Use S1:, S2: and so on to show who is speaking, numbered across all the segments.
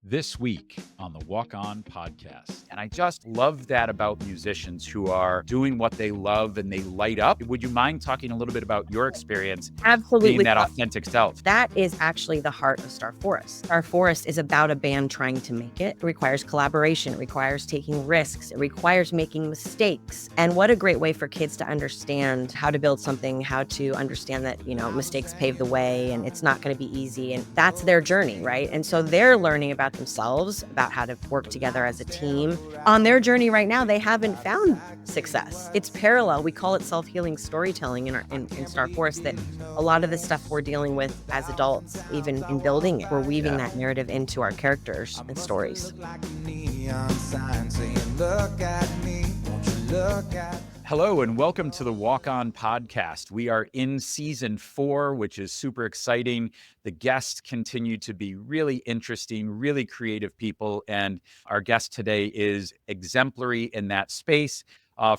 S1: This week on the Walk On podcast. And I just love that about musicians who are doing what they love and they light up. Would you mind talking a little bit about your experience being
S2: Absolutely.
S1: that authentic self?
S2: That is actually the heart of Star Forest. Star Forest is about a band trying to make it. It requires collaboration. It requires taking risks. It requires making mistakes. And what a great way for kids to understand how to build something, how to understand that, mistakes pave the way and it's not going to be easy. And that's their journey, right? And so they're learning about themselves, about how to work together as a team. On their journey right now, they haven't found success. It's parallel. We call it self-healing storytelling in Star Forest, that a lot of the stuff we're dealing with as adults, even in building it, we're weaving that narrative into our characters and stories.
S1: Hello and welcome to the Walk On podcast. We are in season 4, which is super exciting. The guests continue to be really interesting, really creative people. And our guest today is exemplary in that space.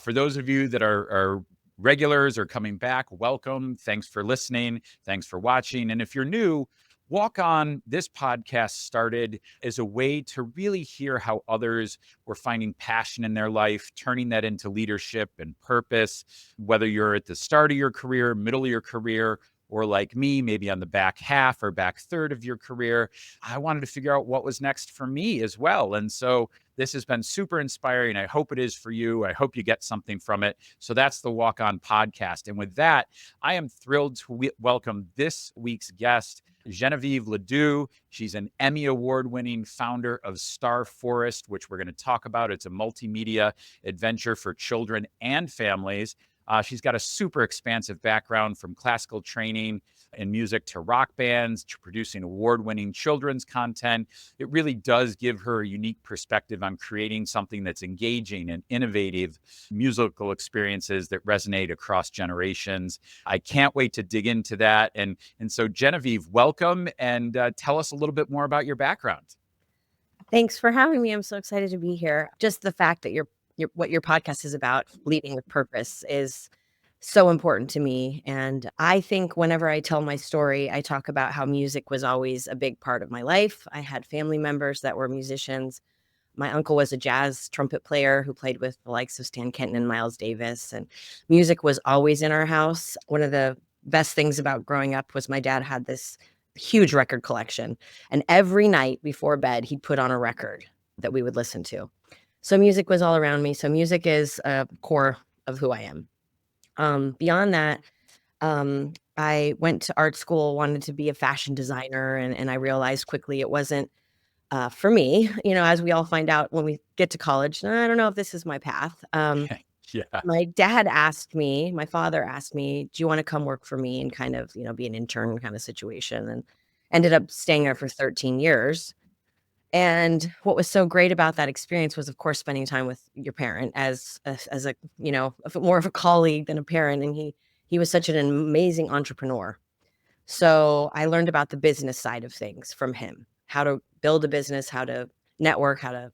S1: For those of you that are regulars or coming back, welcome. Thanks for listening. Thanks for watching. And if you're new, Walk On, this podcast started as a way to really hear how others were finding passion in their life, turning that into leadership and purpose, whether you're at the start of your career, middle of your career, or like me, maybe on the back half or back third of your career. I wanted to figure out what was next for me as well. And so this has been super inspiring. I hope it is for you. I hope you get something from it. So that's the Walk On podcast. And with that, I am thrilled to welcome this week's guest, Genevieve Ledoux. She's an Emmy award-winning founder of Star Forest, which we're going to talk about. It's a multimedia adventure for children and families. She's got a super expansive background, from classical training in music to rock bands to producing award-winning children's content. It really does give her a unique perspective on creating something that's engaging and innovative musical experiences that resonate across generations. I can't wait to dig into that. And so, Genevieve, welcome, and tell us a little bit more about your background.
S2: Thanks for having me. I'm so excited to be here. Just the fact that what your podcast is about, leading with purpose, is so important to me. And I think whenever I tell my story, I talk about how music was always a big part of my life. I had family members that were musicians. My uncle was a jazz trumpet player who played with the likes of Stan Kenton and Miles Davis, and music was always in our house. One of the best things about growing up was my dad had this huge record collection, and every night before bed, he'd put on a record that we would listen to. So music was all around me. So music is a core of who I am. Beyond that, I went to art school, wanted to be a fashion designer, and I realized quickly it wasn't for me. As we all find out when we get to college, I don't know if this is my path.
S1: Yeah.
S2: My father asked me, do you want to come work for me and kind of, be an intern kind of situation, and ended up staying there for 13 years. And what was so great about that experience was, of course, spending time with your parent as a more of a colleague than a parent. And he was such an amazing entrepreneur. So I learned about the business side of things from him, how to build a business, how to network, how to,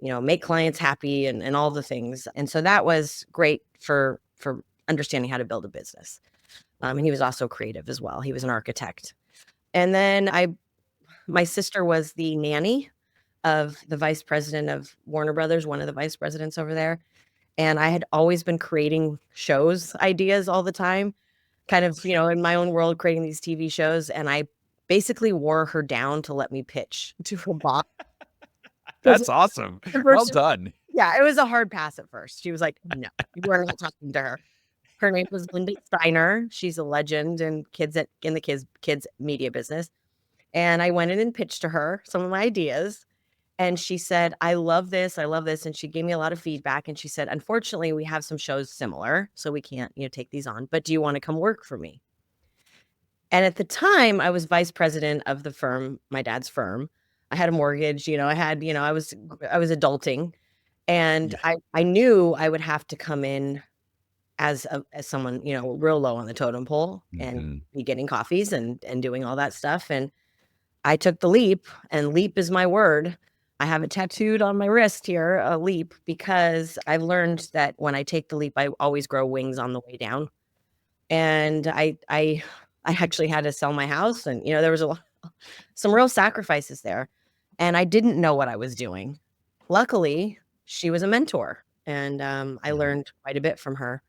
S2: make clients happy, and all the things. And so that was great for understanding how to build a business. And he was also creative as well. He was an architect. And then my sister was the nanny of the vice president of Warner Brothers, one of the vice presidents over there. And I had always been creating shows, ideas all the time, kind of, in my own world, creating these TV shows. And I basically wore her down to let me pitch to her boss.
S1: That's awesome. Well done.
S2: Yeah, it was a hard pass at first. She was like, no, you weren't talking to her. Her name was Linda Steiner. She's a legend in the kids media business. And I went in and pitched to her some of my ideas. And she said, I love this. And she gave me a lot of feedback. And she said, unfortunately, we have some shows similar, so we can't, take these on. But do you want to come work for me? And at the time, I was vice president of the firm, my dad's firm. I had a mortgage, I was adulting. And
S1: Yeah.
S2: I knew I would have to come in as someone, real low on the totem pole and be getting coffees and doing all that stuff. And I took the leap, and leap is my word. I have it tattooed on my wrist here, a leap, because I've learned that when I take the leap, I always grow wings on the way down. And I actually had to sell my house, and there was some real sacrifices there. and I didn't know what I was doing. Luckily, she was a mentor, and I
S1: Mhm.
S2: learned quite a bit from her.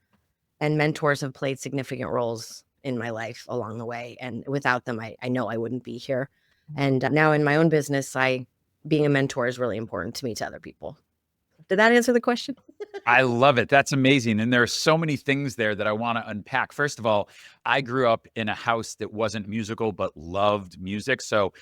S2: And mentors have played significant roles in my life along the way, and without them, I know I wouldn't be here. And now in my own business, I being a mentor is really important to me to other people. Did that answer the question?
S1: I love it. That's amazing. And there are so many things there that I want to unpack. First of all, I grew up in a house that wasn't musical, but loved music. So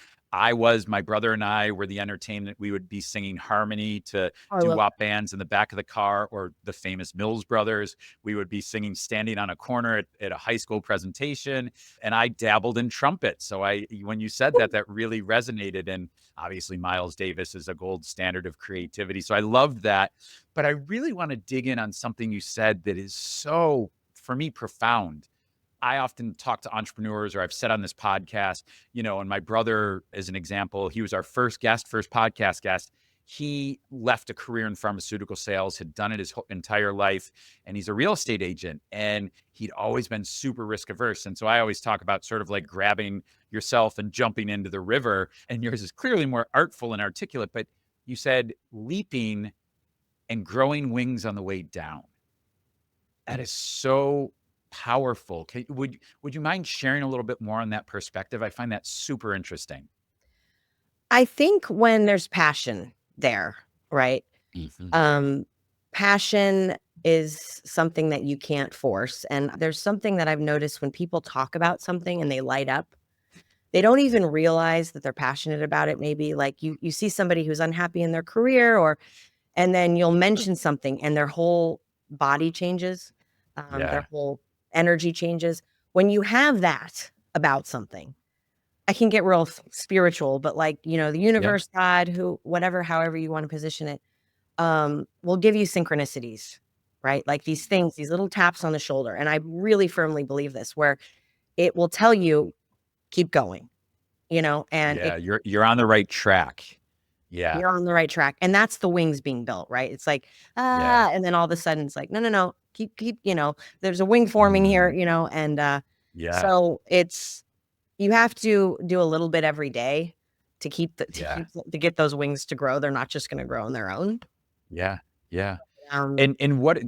S1: my brother and I were the entertainment. We would be singing harmony to
S2: Oh, I
S1: doo
S2: love
S1: wop bands in the back of the car, or the famous Mills Brothers. We would be singing standing on a corner at a high school presentation. And I dabbled in trumpet. So when you said that, that really resonated. And obviously, Miles Davis is a gold standard of creativity. So I loved that. But I really want to dig in on something you said that is so, for me, profound. I often talk to entrepreneurs, or I've said on this podcast, and my brother, as an example, he was our first podcast guest. He left a career in pharmaceutical sales, had done it his entire life, and he's a real estate agent. And he'd always been super risk averse. And so I always talk about sort of like grabbing yourself and jumping into the river. And yours is clearly more artful and articulate, but you said leaping and growing wings on the way down. That is so powerful. Would you mind sharing a little bit more on that perspective? I find that super interesting.
S2: I think when there's passion there, right?
S1: Mhm.
S2: Um, Passion is something that you can't force, and there's something that I've noticed when people talk about something and they light up, they don't even realize that they're passionate about it. Maybe like you see somebody who's unhappy in their career, or and then you'll mention something and their whole body changes, their
S1: Yeah.
S2: whole energy changes. When you have that about something, I can get real spiritual, but like, the
S1: Yeah.
S2: universe, God, who, whatever, however you want to position it, will give you synchronicities, right? Like these things, these little taps on the shoulder. And I really firmly believe this, where it will tell you, keep going, and
S1: Yeah. You're on the right track. Yeah.
S2: you're on the right track. And that's the wings being built, right? It's like,
S1: Yeah.
S2: and then all of a sudden it's like, no, no, no, keep, there's a wing forming here,
S1: Mm.
S2: and
S1: Yeah.
S2: so you have to do a little bit every day
S1: Yeah.
S2: to get those wings to grow. They're not just gonna grow on their own.
S1: Yeah. Yeah.
S2: Um,
S1: And what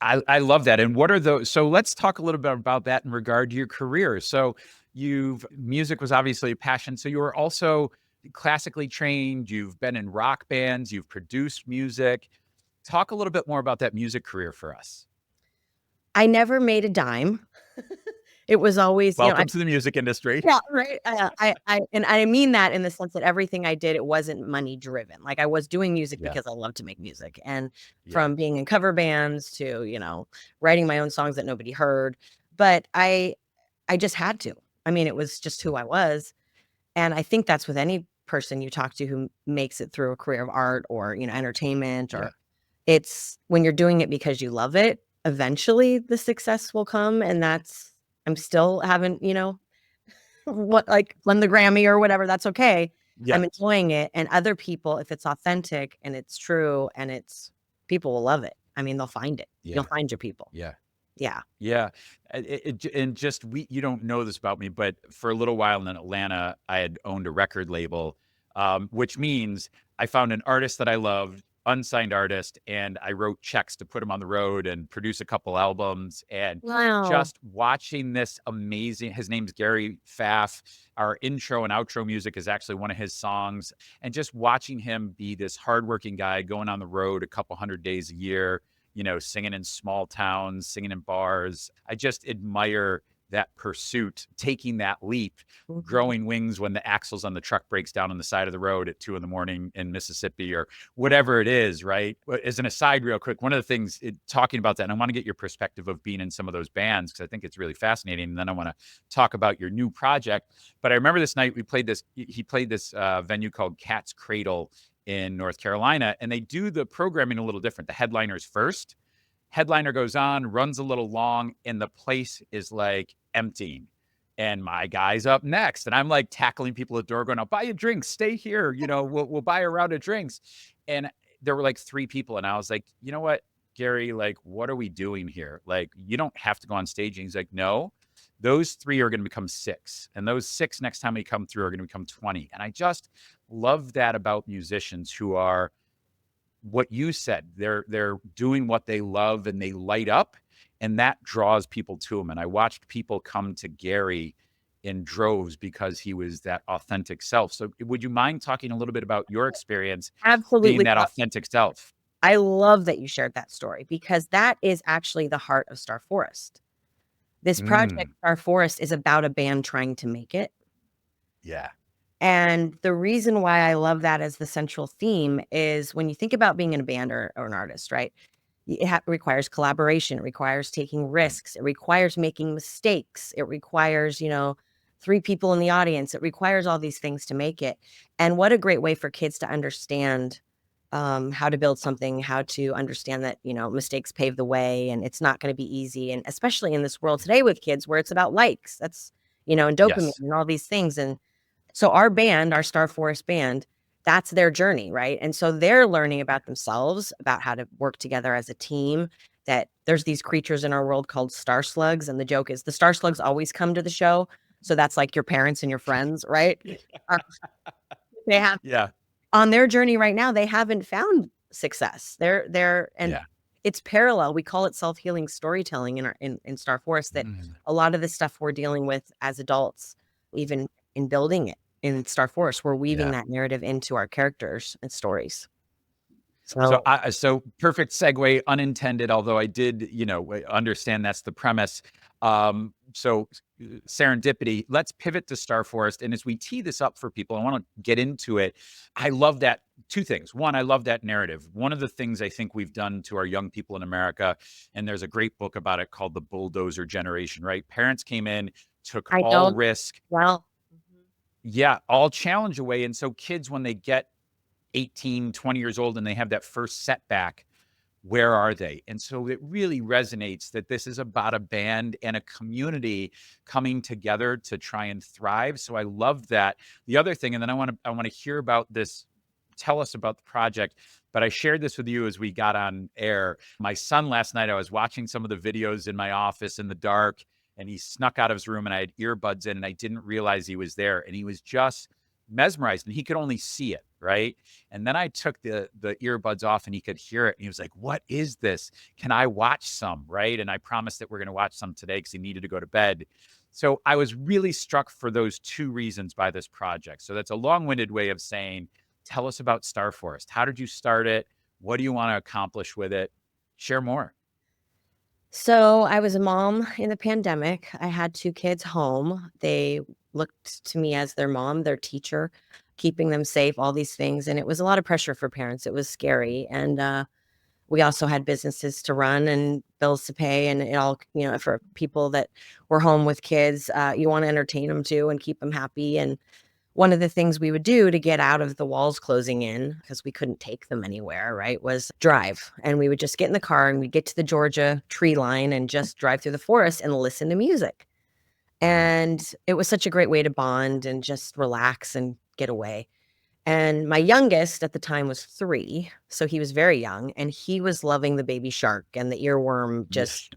S1: I I love that. And what are those, so let's talk a little bit about that in regard to your career. So you've music was obviously a passion. So you were also classically trained, you've been in rock bands, you've produced music. Talk a little bit more about that music career for us.
S2: I never made a dime. It was always,
S1: Welcome to the music industry.
S2: yeah, right. And I mean that in the sense that everything I did, it wasn't money driven. Like I was doing music
S1: Yeah.
S2: because I love to make music. And
S1: Yeah.
S2: from being in cover bands to, writing my own songs that nobody heard. But I just had to. I mean, it was just
S1: Yeah.
S2: who I was. And I think that's with any person you talk to who makes it through a career of art or, entertainment,
S1: Yeah.
S2: or it's when you're doing it because you love it, eventually the success will come. And that's I'm still haven't, what like won the Grammy or whatever, that's okay.
S1: Yeah.
S2: I'm enjoying it, and other people, if it's authentic and it's true and it's people will love it. I mean, they'll find it. You'll
S1: Yeah.
S2: find your people.
S1: Yeah.
S2: Yeah.
S1: Yeah. And just you don't know this about me, but for a little while in Atlanta, I had owned a record label, which means I found an artist that I loved, unsigned artist, and I wrote checks to put him on the road and produce a couple albums. And
S2: Wow.
S1: just watching this amazing, his name's Gary Pfaff. Our intro and outro music is actually one of his songs. And just watching him be this hardworking guy going on the road a couple hundred days a year, singing in small towns, singing in bars. I just admire that pursuit, taking that leap,
S2: Mhm.
S1: growing wings when the axles on the truck breaks down on the side of the road at 2 a.m. in Mississippi or whatever it is, right? As an aside, real quick, one of the things talking about that, and I want to get your perspective of being in some of those bands because I think it's really fascinating. And then I want to talk about your new project. But I remember this night he played this venue called Cat's Cradle in North Carolina, and they do the programming a little different. The headliners first. Headliner goes on, runs a little long, and the place is like emptying. And my guy's up next, and I'm like tackling people at the door, going, "I'll buy you drinks. Stay here. We'll buy a round of drinks." And there were like 3 people, and I was like, "You know what, Gary? Like, what are we doing here? Like, you don't have to go on stage." And he's like, "No." Those 3 are going to become 6. And those 6 next time we come through are going to become 20. And I just love that about musicians who are what you said. They're doing what they love and they light up, and that draws people to them. And I watched people come to Gary in droves because he was that authentic self. So would you mind talking a little bit about your experience being
S2: Absolutely.
S1: that authentic self?
S2: I love that you shared that story because that is actually the heart of Star Forest. This project,
S1: Mm,
S2: Star Forest, is about a band trying to make it.
S1: yeah.
S2: And the reason why I love that as the central theme is when you think about being in a band or an artist, right? Requires collaboration. It requires taking
S1: Right.
S2: risks. It requires making mistakes. It requires, 3 people in the audience. It requires all these things to make it. And what a great way for kids to understand how to build something, how to understand that, mistakes pave the way and it's not going to be easy. And especially in this world today with kids where it's about likes, and dopamine
S1: Yes.
S2: and all these things. And so our band, our Star Forest band, that's their journey, right? And so they're learning about themselves, about how to work together as a team, that there's these creatures in our world called star slugs. And the joke is the star slugs always come to the show. So that's like your parents and your friends, right? Uh, They have
S1: Yeah.
S2: on their journey right now, they haven't found success. And
S1: Yeah.
S2: it's parallel. We call it self-healing storytelling in Star Forest that
S1: Mm,
S2: a lot of the stuff we're dealing with as adults, even in building it in Star Forest, we're weaving
S1: yeah.
S2: that narrative into our characters and stories.
S1: So
S2: So
S1: so perfect segue, unintended, although I did, understand that's the premise. So serendipity. Let's pivot to Star Forest, and as we tee this up for people, I want to get into it. I love that. Two things. One, I love that narrative. One of the things I think we've done to our young people in America, and there's a great book about it called The Bulldozer Generation. Right? Parents came in, took
S2: I
S1: all
S2: don't
S1: risk,
S2: well,
S1: yeah, all challenge away, and so kids when they get 18, 20 years old and they have that first setback, where are they? And so it really resonates that this is about a band and a community coming together to try and thrive. So I love that. The other thing, and then I want to hear about this. Tell us about the project. But I shared this with you as we got on air. My son last night, I was watching some of the videos in my office in the dark, and he snuck out of his room and I had earbuds in and I didn't realize he was there. And he was just mesmerized and he could only see it, right? And then I took the earbuds off and he could hear it. And he was like, "What is this? Can I watch some?" Right. And I promised that we're going to watch some today because he needed to go to bed. So I was really struck for those two reasons by this project. So that's a long winded way of saying, tell us about Star Forest. How did you start it? What do you want to accomplish with it? Share more.
S2: so I was a mom in the pandemic. I had 2 kids home. They looked to me as their mom, their teacher, keeping them safe, all these things, and it was a lot of pressure for parents. It was scary, and, we also had businesses to run and bills to pay, and it all for people that were home with kids, you wanna entertain them too and keep them happy, and one of the things we would do to get out of the walls closing in, because we couldn't take them anywhere, right, was drive, and we would just get in the car, and we'd get to the Georgia tree line and just drive through the forest and listen to music,
S1: Mm,
S2: and it was such a great way to bond and just relax and get away. And my youngest at the time was 3, so he was very young, and he was loving the baby shark and the earworm,
S1: yeah.
S2: just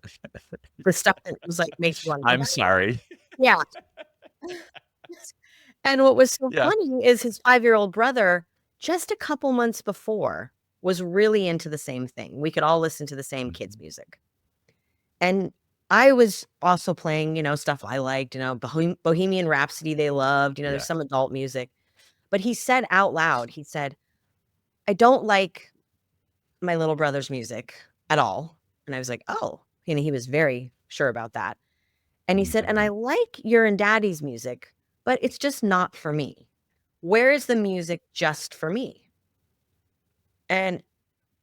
S2: the stuff that was, like, makes you wanna
S1: I'm sorry.
S2: yeah. And what was so
S1: Yeah.
S2: funny is his 5-year-old brother, just a couple months before, was really into the same thing. We could all listen to the same kids'
S1: Mhm.
S2: music. And I was also playing, stuff I liked, Bohemian Rhapsody they loved, there's
S1: Yeah.
S2: some adult music. But he said out loud, he said, "I don't like my little brother's music at all." And I was like, "Oh." And he was very sure about that. And he said, "And I
S1: Mhm.
S2: like your and daddy's music, but it's just not for me. Where is the music just for me?" And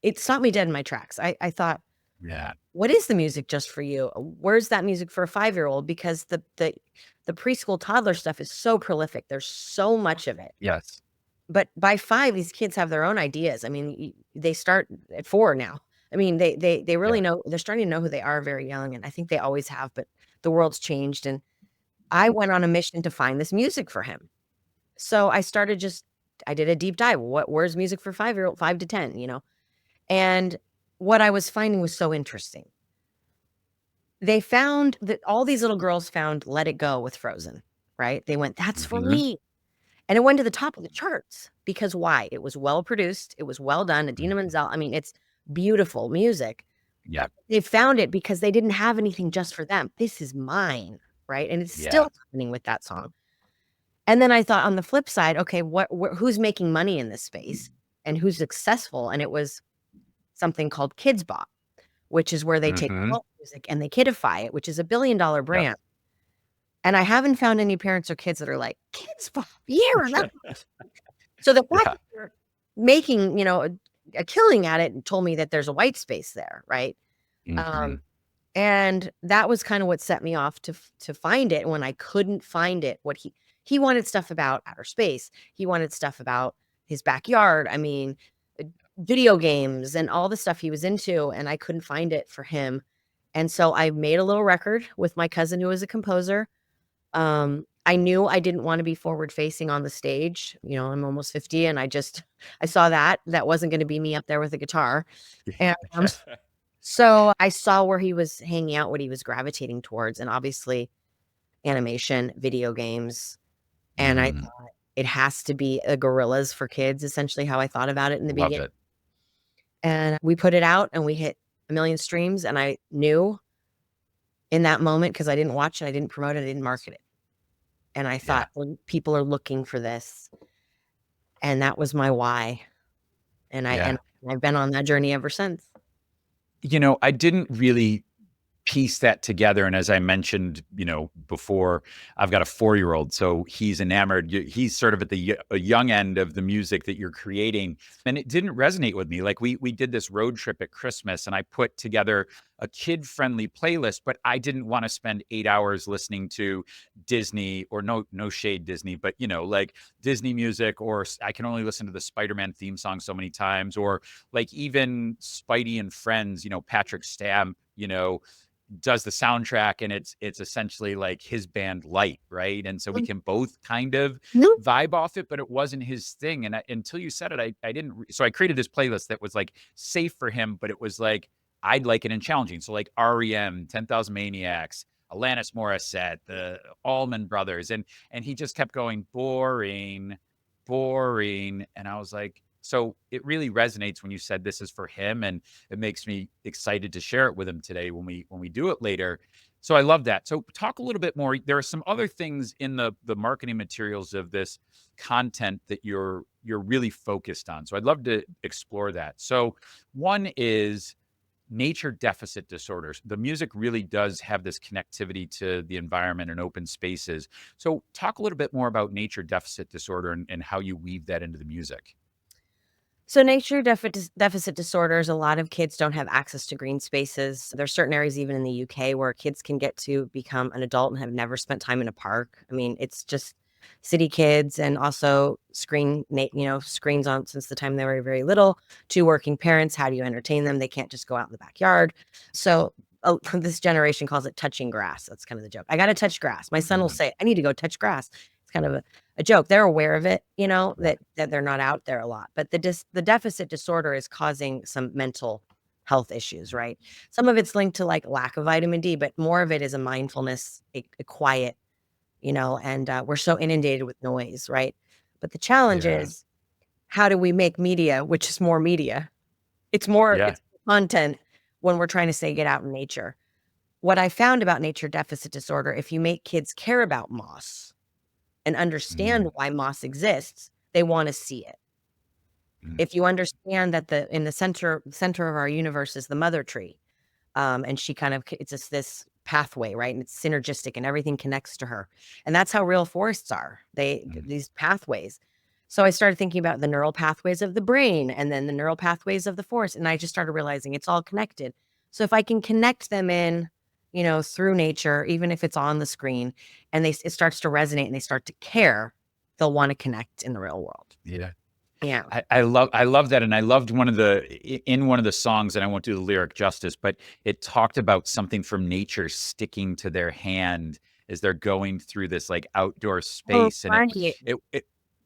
S2: it stopped me dead in my tracks. I thought,
S1: Yeah.
S2: "What is the music just for you? Where's that music for a 5-year-old?" Because the preschool toddler stuff is so prolific. There's so much of it.
S1: Yes.
S2: But by 5, these kids have their own ideas. I mean, they start at 4 now. I mean, they really
S1: Yeah.
S2: know they're starting to know who they are very young, and I think they always have, but the world's changed, and I went on a mission to find this music for him. So I did a deep dive. Where's music for 5-year-old 5 to 10, And what I was finding was so interesting. they found that all these little girls found Let It Go with Frozen, right? They went, "That's for
S1: Mhm.
S2: me." And it went to the top of the charts because why? It was well produced, it was well done. Idina
S1: Mhm.
S2: Menzel, I mean, it's beautiful music.
S1: Yeah.
S2: They found it because they didn't have anything just for them. This is mine, right? And it's
S1: Yeah.
S2: still happening with that song. And then I thought on the flip side, okay, who's making money in this space and who's successful? And it was something called Kids Bop, which is where they take
S1: Mhm.
S2: adult music and they kidify it, which is $1 billion
S1: Yep.
S2: brand. And I haven't found any parents or kids that are like, "Kids Bop, yeah, that." So the fact
S1: Yeah.
S2: that they're making, a killing at it and told me that there's a white space there, right? Um,
S1: Mhm.
S2: and that was kinda what set me off to find it. When I couldn't find it, what he wanted stuff about outer space. He wanted stuff about his backyard. I mean, uh, video games and all the stuff he was into, and I couldn't find it for him. And so I made a little record with my cousin who was a composer. I knew I didn't wanna be forward facing on the stage. I'm almost 50, and I saw that wasn't gonna be me up there with a guitar. And, so I saw where he was hanging out, what he was gravitating towards, and obviously animation, video games, and I
S1: Mm.
S2: thought it has to be a Gorillas for kids, essentially how I thought about it in the
S1: Love
S2: beginning.
S1: it.
S2: And we put it out and we hit 1,000,000 streams, and I knew in that moment because I didn't watch it, I didn't promote it, I didn't market it. And I
S1: Yeah.
S2: thought, "Well, people are looking for this." And that was my why. And
S1: Yeah.
S2: I've been on that journey ever since.
S1: I didn't really piece that together. And as I mentioned, before, I've got a 4-year-old, so he's enamored. He's sort of at the a young end of the music that you're creating, and it didn't resonate with me. Like we did this road trip at Christmas, and I put together a kid friendly playlist, but I didn't want to spend 8 hours listening to Disney or no shade Disney, but like Disney music, or I can only listen to the Spider-Man theme song so many times, or like even Spidey and Friends. Patrick Stamp. Does the soundtrack, and it's essentially like his band Light, right? And so we
S2: Mm,
S1: can both kind of
S2: no,
S1: vibe off it, but it wasn't his thing. And until you said it, I didn't. So I created this playlist that was like safe for him, but it was like I'd like it and challenging. So like REM, 10,000 Maniacs, Alanis Morissette, the Allman Brothers, and he just kept going boring, boring, and I was like, so it really resonates when you said this is for him, and it makes me excited to share it with him today when we do it later. So I love that. So talk a little bit more. There are some other things in the marketing materials of this content that you're really focused on. So I'd love to explore that. So one is nature deficit disorders. The music really does have this connectivity to the environment and open spaces. So talk a little bit more about nature deficit disorder and how you weave that into the music.
S2: So nature deficit disorders, a lot of kids don't have access to green spaces. There's certain areas even in the UK where kids can get to become an adult and have never spent time in a park. I mean, it's just city kids and also screens on since the time they were very little. To working parents, how do you entertain them? They can't just go out in the backyard. So this generation calls it touching grass. That's kind of the joke. I got to touch grass. My son will
S1: Mhm.
S2: say, "I need to go touch grass." It's kind of a joke. They're aware of it,
S1: Yeah.
S2: that they're not out there a lot. But the deficit disorder is causing some mental health issues, right? Some of it's linked to like lack of vitamin D, but more of it is a mindfulness, a quiet, and we're so inundated with noise, right? But the challenge
S1: Yeah.
S2: is how do we make media, which is more media?
S1: Yeah.
S2: It's content when we're trying to say get out in nature. What I found about nature deficit disorder, if you make kids care about moss and understand
S1: Mm,
S2: why moss exists, they wanna see it.
S1: mm,
S2: If you understand that the in the center of our universe is the mother tree, and she kind of it's just this pathway, right? And it's synergistic and everything connects to her. And that's how real forests are.
S1: mm.
S2: These pathways. So I started thinking about the neural pathways of the brain and then the neural pathways of the forest. And I just started realizing it's all connected. So if I can connect them in, through nature, even if it's on the screen, and it starts to resonate and they start to care, they'll want to connect in the real world.
S1: Yeah.
S2: Yeah.
S1: I love that, and I loved in one of the songs, and I won't do the lyric justice, but it talked about something from nature sticking to their hand as they're going through this, like, outdoor
S2: Oh,
S1: space, and
S2: right.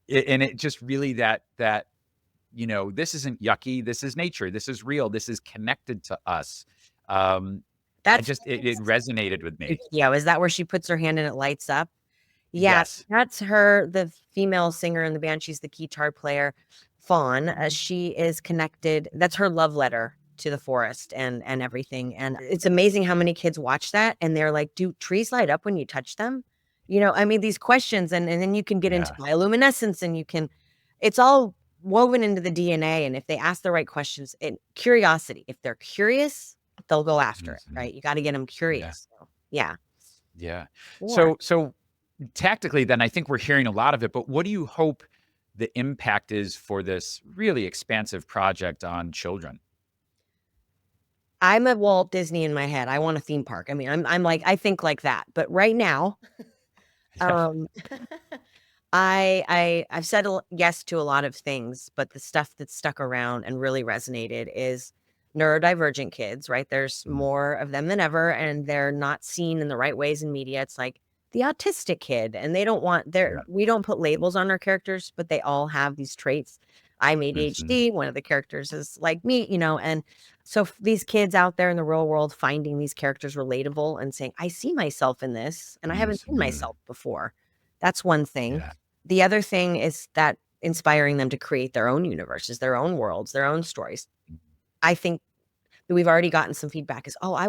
S1: it just really that, this isn't yucky, this is nature, this is real, this is connected to us. Um,
S2: That's
S1: it resonated with me.
S2: yeah, is that where she puts her hand and it lights up? Yeah,
S1: Yes.
S2: that's her, the female singer in the band. She's the guitar player, Fawn. She is connected. That's her love letter to the forest and everything. And it's amazing how many kids watch that and they're like, "Do trees light up when you touch them?" I mean, these questions, and then you can get into
S1: Yeah.
S2: bioluminescence, and it's all woven into the DNA. And if they ask the right questions and curiosity, if they're curious, they'll go after it,
S1: Mhm.
S2: right? You got to get them
S1: Yeah.
S2: curious. So, yeah.
S1: Yeah.
S2: Sure.
S1: So tactically, then I think we're hearing a lot of it, but what do you hope the impact is for this really expansive project on children?
S2: I'm a Walt Disney in my head. I want a theme park. I mean, I'm like I think like that. But right now,
S1: Yeah.
S2: um I've said yes to a lot of things, but the stuff that's stuck around and really resonated is neurodivergent kids, right? There's
S1: Mhm.
S2: more of them than ever, and they're not seen in the right ways in media. It's like the autistic kid, and they don't want their
S1: Yeah.
S2: we don't put labels on our characters, but they all have these traits. I'm
S1: Mhm.
S2: ADHD, one of the characters is like me, and so these kids out there in the real world finding these characters relatable and saying, I see myself in this, and I haven't seen
S1: Mhm.
S2: myself before. That's one thing.
S1: Yeah.
S2: The other thing is that inspiring them to create their own universes, their own worlds, their own stories. I think that we've already gotten some feedback is, "Oh, I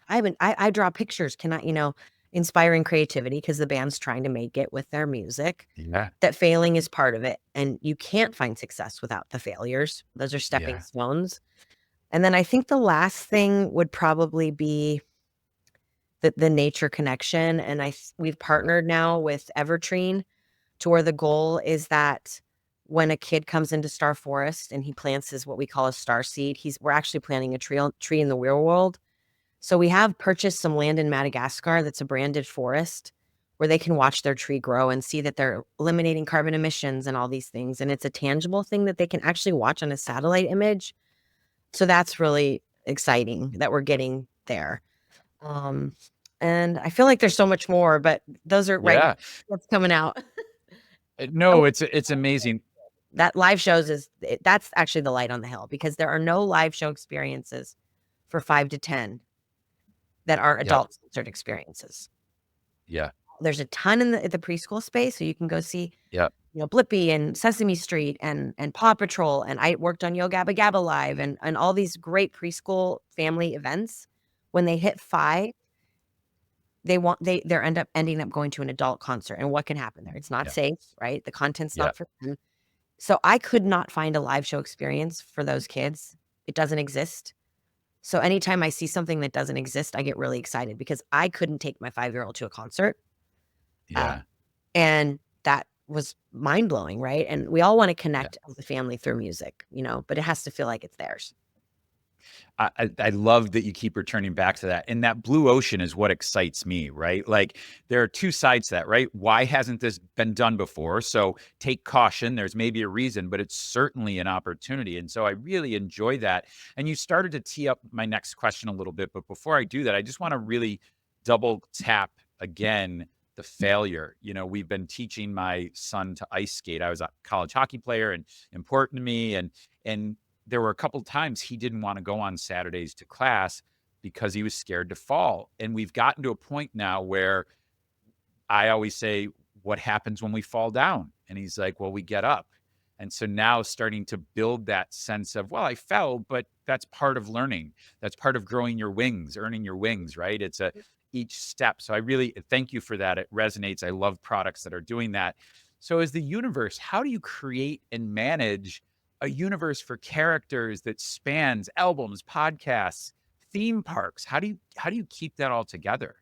S2: haven't I draw pictures. Can I," inspiring creativity because the band's trying to make it with their music.
S1: Yeah.
S2: That failing is part of it, and you can't find success without the failures. Those are stepping
S1: Yeah.
S2: stones. And then I think the last thing would probably be the nature connection, and we've
S1: Yeah.
S2: partnered now with Evertree to where the goal is that when a kid comes into Star Forest and he plants his what we call a star seed, we're actually planting a tree in the real world. So we have purchased some land in Madagascar that's a branded forest where they can watch their tree grow and see that they're eliminating carbon emissions and all these things. And it's a tangible thing that they can actually watch on a satellite image. So that's really exciting that we're getting there. Um, and I feel like there's so much more, but those are right now
S1: Yeah.
S2: what's coming out.
S1: No, it's amazing.
S2: That live shows that's actually the light on the hill because there are no live show experiences for 5 to 10 that are
S1: Yep.
S2: adult-centered experiences.
S1: Yeah.
S2: There's a ton in the preschool space, so you can go see,
S1: Yep.
S2: Blippi and Sesame Street and Paw Patrol, and I worked on Yo Gabba Gabba Live and all these great preschool family events. When they hit 5, they're ending up going to an adult concert, and what can happen there? It's not
S1: Yeah.
S2: safe, right? The content's
S1: Yeah.
S2: not for them. So I could not find a live show experience for those kids. It doesn't exist. So anytime I see something that doesn't exist, I get really excited because I couldn't take my 5-year-old to a concert. Uh,
S1: Yeah.
S2: and that was mind blowing, right? And we all want to
S1: Yeah.
S2: connect as a family through music, but it has to feel like it's theirs.
S1: I love that you keep returning back to that. And that blue ocean is what excites me, right? Like there are two sides to that, right? Why hasn't this been done before? So take caution. There's maybe a reason, but it's certainly an opportunity. And so I really enjoy that. And you started to tee up my next question a little bit. But before I do that, I just want to really double tap again the failure. We've been teaching my son to ice skate. I was a college hockey player and important to me. And there were a couple of times he didn't want to go on Saturdays to class because he was scared to fall. And we've gotten to a point now where I always say, what happens when we fall down? And he's like, well, we get up. And so now starting to build that sense of, well, I fell, but that's part of learning. That's part of growing your wings, earning your wings, right? It's each step. So I really thank you for that. It resonates. I love products that are doing that. So as the universe, how do you create and manage a universe for characters that spans albums, podcasts, theme parks? How do you keep that all together?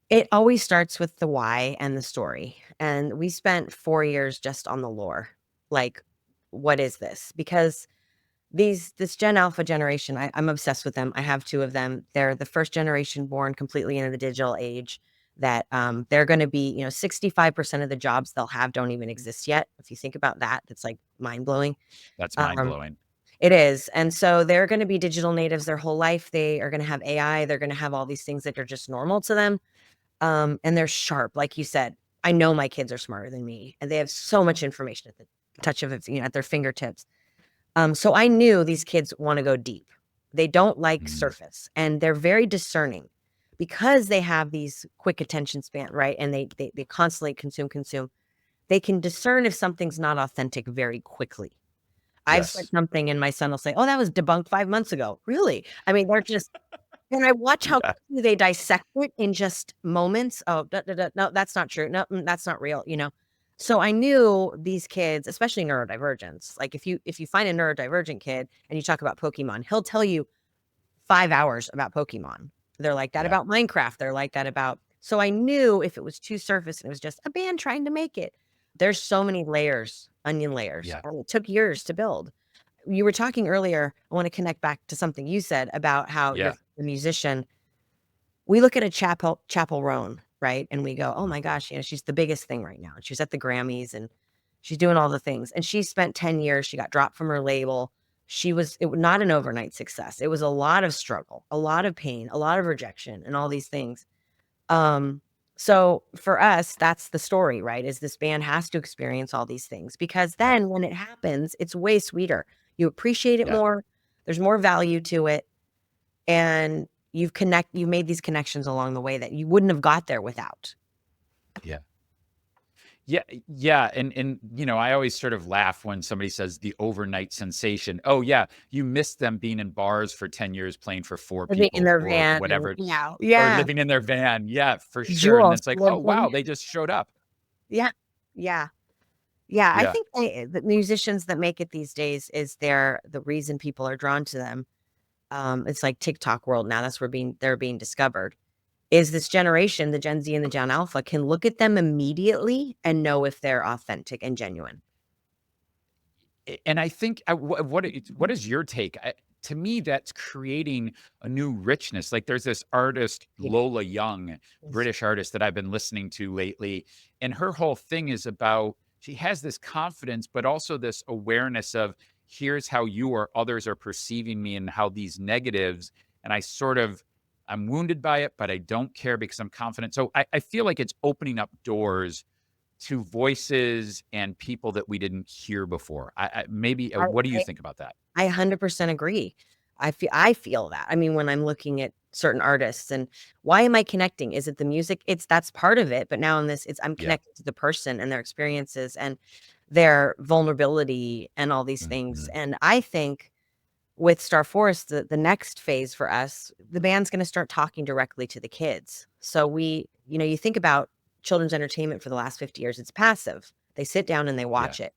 S2: It always starts with the why and the story. And we spent 4 years just on the lore. Like, what is this? Because this Gen Alpha generation, I'm obsessed with them. I have 2 of them. They're the first generation born completely into the digital age that they're going to be, 65% of the jobs they'll have don't even exist yet. If you think about that, that's like mind blowing.
S1: That's mind
S2: Um,
S1: blowing.
S2: it is. And so they're going to be digital natives their whole life. They are going to have AI. They're going to have all these things that are just normal to them. And they're sharp. Like you said, I know my kids are smarter than me and they have so much information at the touch of it, at their fingertips. So I knew these kids want to go deep. They don't like
S1: Mm,
S2: surface, and they're very discerning because they have these quick attention span, right? And they constantly consume. They can discern if something's not authentic very quickly. I've said
S1: yes.
S2: something and my son will say, "Oh, that was debunked 5 months ago." Really? I mean, they're just and I watch how
S1: Yeah.
S2: quickly they dissect it in just moments. "Oh, da, da, da, no, that's not true. No, that's not real," you know? So I knew these kids, especially neurodivergence, like if you find a neurodivergent kid and you talk about Pokemon, he'll tell you 5 hours about Pokemon. They're like that
S1: Yeah.
S2: about Minecraft. They're like that about so I knew if it was too surface and it was just a band trying to make it. There's so many layers, onion layers,
S1: Yeah.
S2: and it took years to build. You were talking earlier, I want to connect back to something you said about how you're
S1: Yeah.
S2: a musician. We look at a Chapel Roan, right? And we go, "Oh
S1: Mhm.
S2: my gosh, you know, she's the biggest thing right now. She's at the Grammys and she's doing all the things." And she spent 10 years, she got dropped from her label. It was not an overnight success. It was a lot of struggle, a lot of pain, a lot of rejection, and all these things. Um, so for us, that's the story, right? Is this band has to experience all these things because
S1: Yep.
S2: then when it happens, it's way sweeter. You appreciate it
S1: Yeah.
S2: more. There's more value to it and you made these connections along the way that you wouldn't have got there without.
S1: Yeah. Yeah, yeah, and I always sort of laugh when somebody says the overnight sensation. Oh yeah, you missed them being in bars for 10 years playing for 4
S2: Living in
S1: people
S2: their
S1: or
S2: van and
S1: whatever,
S2: yeah,
S1: or
S2: yeah,
S1: living in their van. Yeah, for sure. And
S2: jewels
S1: it's like, "Oh,
S2: living.
S1: wow, they just showed up."
S2: Yeah, yeah, yeah, I
S1: Yeah.
S2: think the musicians that make it these days is the reason people are drawn to them. It's like TikTok world now, that's where they're being discovered. Is this generation, the Gen Z and the Gen Alpha, can look at them immediately and know if they're authentic and genuine.
S1: And I think what is your take? To me, that's creating a new richness. Like there's this artist,
S2: Yeah.
S1: Lola Young,
S2: Yes.
S1: British artist that I've been listening to lately. And her whole thing is about she has this confidence, but also this awareness of here's how you or others are perceiving me and how these negatives. And I'm wounded by it, but I don't care because I'm confident. So I feel like it's opening up doors to voices and people that we didn't hear before. Maybe
S2: I
S1: what do you
S2: I
S1: think about that?
S2: I 100% agree. I feel that. I mean, when I'm looking at certain artists and why am I connecting? Is it the music? It's that's part of it, but now in this, it's I'm
S1: Yeah.
S2: connected to the person and their experiences and their vulnerability and all these things.
S1: Mhm.
S2: And I think with Star Forest, the next phase for us, the band's gonna start talking directly to the kids. So you think about children's entertainment for the last 50 years, it's passive. They sit down and they
S1: Yeah.
S2: watch it.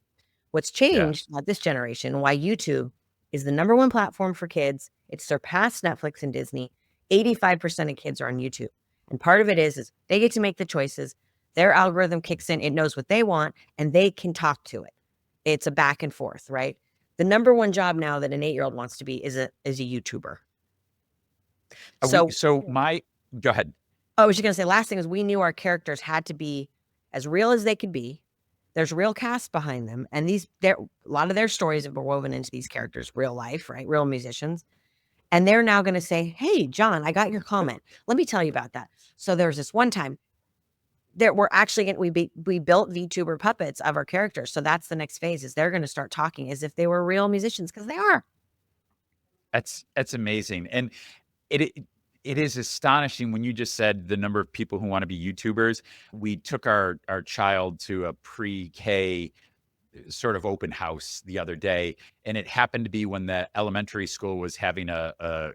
S2: What's
S1: Yeah.
S2: changed about this generation, why YouTube is the number one platform for kids, it's surpassed Netflix and Disney. 85% of kids are on YouTube. And part of it is they get to make the choices. Their algorithm kicks in, it knows what they want, and they can talk to it. It's a back and forth, right? The number one job now that an 8-year-old wants to be is a YouTuber.
S1: We
S2: So
S1: so my Go ahead.
S2: I was just gonna say, last thing is we knew our characters had to be as real as they could be. There's real cast behind them, and a lot of their stories have been woven into these characters, real life, right? Real musicians. And they're now gonna say, "Hey, John, I got your comment. Let me tell you about that." So there was this one time there we're actually gonna we built VTuber puppets of our characters. So that's the next phase is they're gonna start talking as if they were real musicians because they are.
S1: That's amazing, and it it it is astonishing when you just said the number of people who wanna be YouTubers. We took our child to a pre-K sort of open house the other day, and it happened to be when the elementary school was having a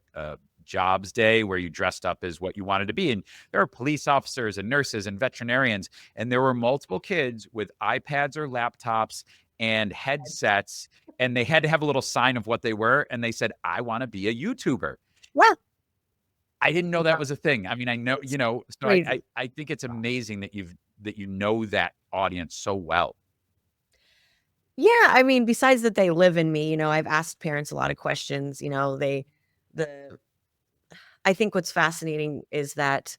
S1: jobs day where you dressed up as what you wanted to be. And there are police officers and nurses and veterinarians, and there were multiple kids with iPads or laptops and headsets, and they had to have a little sign of what they were, and they said, "I want to be a YouTuber."
S2: Well,
S1: I didn't know that
S2: yeah,
S1: was a thing. I mean, I know,
S2: it's
S1: so
S2: crazy.
S1: I think it's amazing that you know that audience so well.
S2: Yeah, I mean, besides that they live in me, I've asked parents a lot of questions, the I think what's fascinating is that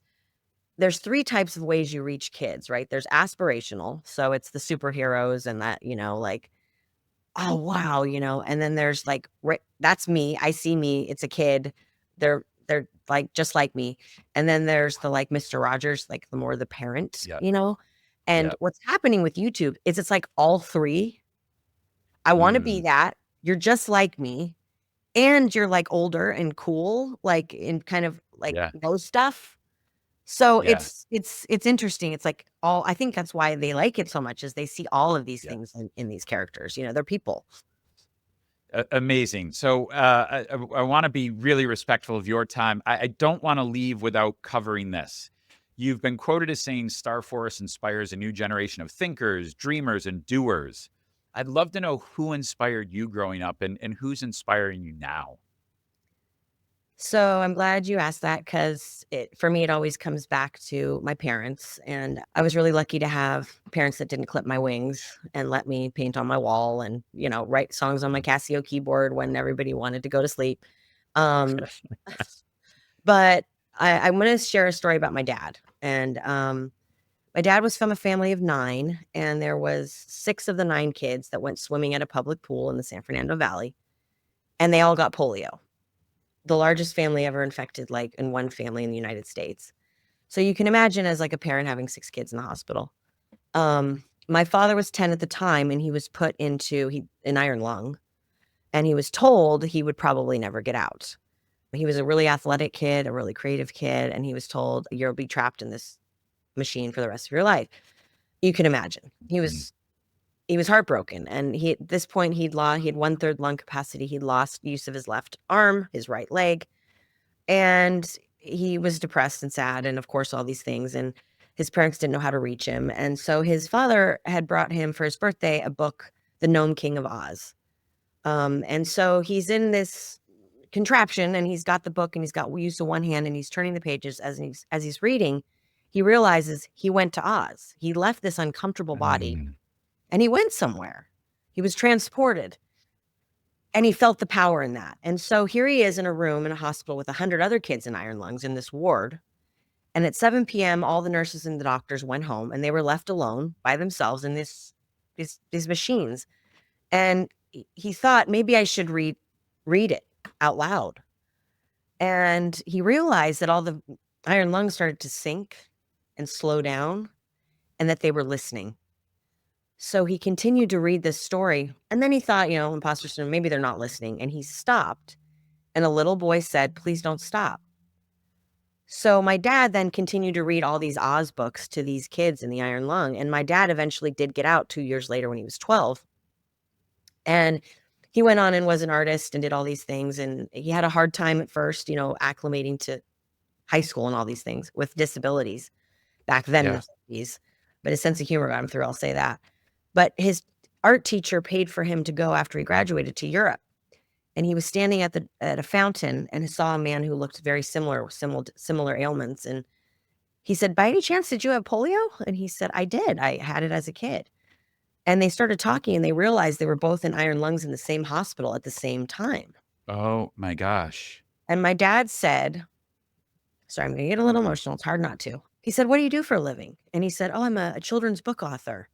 S2: there's 3 types of ways you reach kids, right? There's aspirational, so it's the superheroes and that, like, "Oh, wow," and then there's like, that's me, I see me, it's a kid, they're like just like me, and then there's the like Mister Rogers, like the more the parent,
S1: Yeah.
S2: and
S1: Yeah.
S2: what's happening with YouTube is it's like all 3. I wanna be
S1: Mm,
S2: that, you're just like me, and you're, like, older and cool, like, in kind of, like,
S1: Yeah.
S2: low stuff. So
S1: Yeah.
S2: it's interesting. It's like all I think that's why they like it so much is they see all of these
S1: Yeah.
S2: things in these characters, they're people.
S1: Amazing. So I want to be really respectful of your time. I don't want to leave without covering this. You've been quoted as saying Star Force inspires a new generation of thinkers, dreamers, and doers. I'd love to know who inspired you growing up and who's inspiring you now.
S2: So I'm glad you asked that because for me, it always comes back to my parents. And I was really lucky to have parents that didn't clip my wings and let me paint on my wall and, write songs on my Casio keyboard when everybody wanted to go to sleep. Um, but I'm going to share a story about my dad. And my dad was from a family of 9, and there was 6 of the 9 kids that went swimming at a public pool in the San Fernando Valley, and they all got polio, the largest family ever infected, like, in one family in the United States. So you can imagine as, like, a parent having 6 kids in the hospital. My father was 10 at the time, and he was put into an iron lung, and he was told he would probably never get out. He was a really athletic kid, a really creative kid, and he was told, "You'll be trapped in this machine for the rest of your life." You can imagine.
S1: Mm,
S2: He was heartbroken, and at this point, he had 1/3 lung capacity, he'd lost use of his left arm, his right leg, and he was depressed and sad, and of course, all these things, and his parents didn't know how to reach him, and so his father had brought him for his birthday a book, The Gnome King of Oz, and so he's in this contraption, and he's got the book, and he's got use of one hand, and he's turning the pages as he's reading, he realizes he went to Oz. He left this uncomfortable body,
S1: mm,
S2: and he went somewhere. He was transported, and he felt the power in that. And so here he is in a room in a hospital with 100 other kids in iron lungs in this ward. And at 7 p.m., all the nurses and the doctors went home, and they were left alone by themselves in these machines. And he thought maybe I should read it out loud. And he realized that all the iron lungs started to sink and slow down, and that they were listening. So he continued to read this story, and then he thought, imposter syndrome, maybe they're not listening, and he stopped, and a little boy said, "Please don't stop." So my dad then continued to read all these Oz books to these kids in the iron lung, and my dad eventually did get out 2 years later when he was 12, and he went on and was an artist and did all these things, and he had a hard time at first, acclimating to high school and all these things with disabilities back then in the
S1: yeah.
S2: 50s, but his sense of humor got him through, I'll say that. But his art teacher paid for him to go after he graduated to Europe, and he was standing at a fountain and saw a man who looked very similar with similar ailments, and he said, "By any chance, did you have polio?" And he said, "I did. I had it as a kid." And they started talking, and they realized they were both in iron lungs in the same hospital at the same time.
S1: Oh my gosh.
S2: And my dad said, sorry, I'm gonna get a little emotional. It's hard not to. He said, "What do you do for a living?" And he said, "Oh, I'm a children's book author."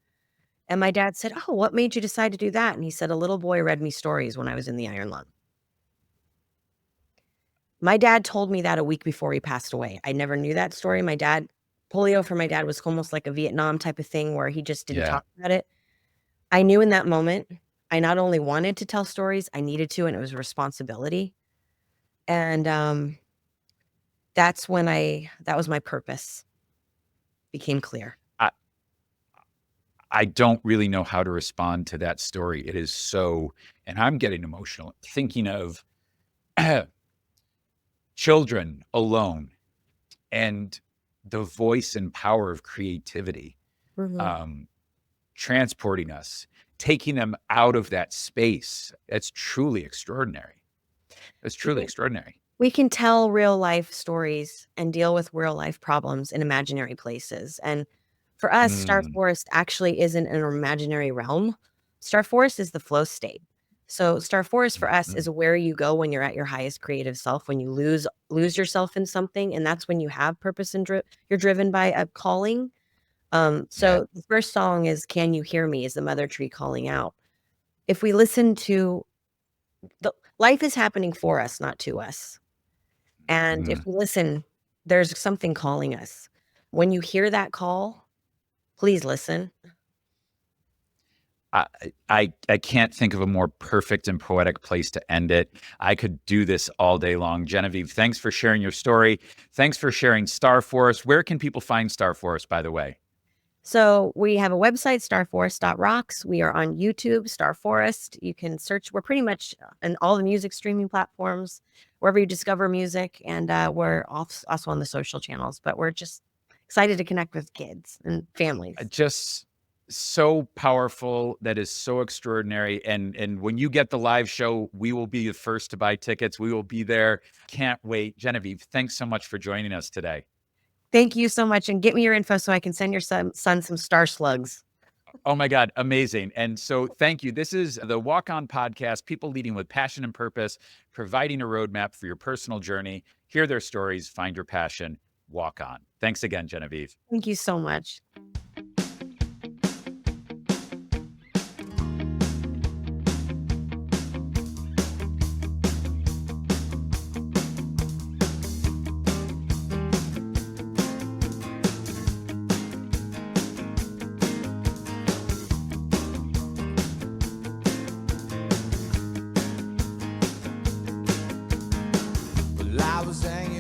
S2: And my dad said, "Oh, what made you decide to do that?" And he said, "A little boy read me stories when I was in the iron lung." My dad told me that a week before he passed away. I never knew that story. Polio for my dad was almost like a Vietnam type of thing where he just didn't
S1: Yeah.
S2: talk about it. I knew in that moment, I not only wanted to tell stories, I needed to, and it was a responsibility. And that was my purpose, became clear.
S1: I, I don't really know how to respond to that story. It is so, and I'm getting emotional thinking of children alone and the voice and power of creativity,
S2: Mhm.
S1: um, transporting us, taking them out of that space. That's truly extraordinary. That's truly extraordinary.
S2: We can tell real life stories and deal with real life problems in imaginary places. And for us, Star
S1: Mm,
S2: Forest actually isn't an imaginary realm. Star Forest is the flow state. So Star Forest for us is
S1: mm,
S2: where you go when you're at your highest creative self, when you lose yourself in something, and that's when you have purpose and you're driven by a calling.
S1: yeah,
S2: So the first song is "Can You Hear Me?" is the mother tree calling out. If we listen to the life is happening for us, not to us. And if
S1: mm.
S2: we listen, there's something calling us. When you hear that call, please listen.
S1: I I can't think of a more perfect and poetic place to end it. I could do this all day long. Genevieve, thanks for sharing your story. Thanks for sharing Star Forest. Where can people find Star Forest, by the way?
S2: So we have a website, starforest.rocks. We are on YouTube, Star Forest. You can search. We're pretty much in all the music streaming platforms, wherever you discover music. And we're also on the social channels, but we're just excited to connect with kids and families.
S1: Just so powerful. That is so extraordinary. And when you get the live show, we will be the first to buy tickets. We will be there. Can't wait. Genevieve, thanks so much for joining us today.
S2: Thank you so much. And get me your info so I can send your son some star slugs.
S1: Oh my God, amazing. And so thank you. This is the Walk On podcast, people leading with passion and purpose, providing a roadmap for your personal journey. Hear their stories, find your passion, walk on. Thanks again, Genevieve.
S2: Thank you so much.
S3: Well, I was hanging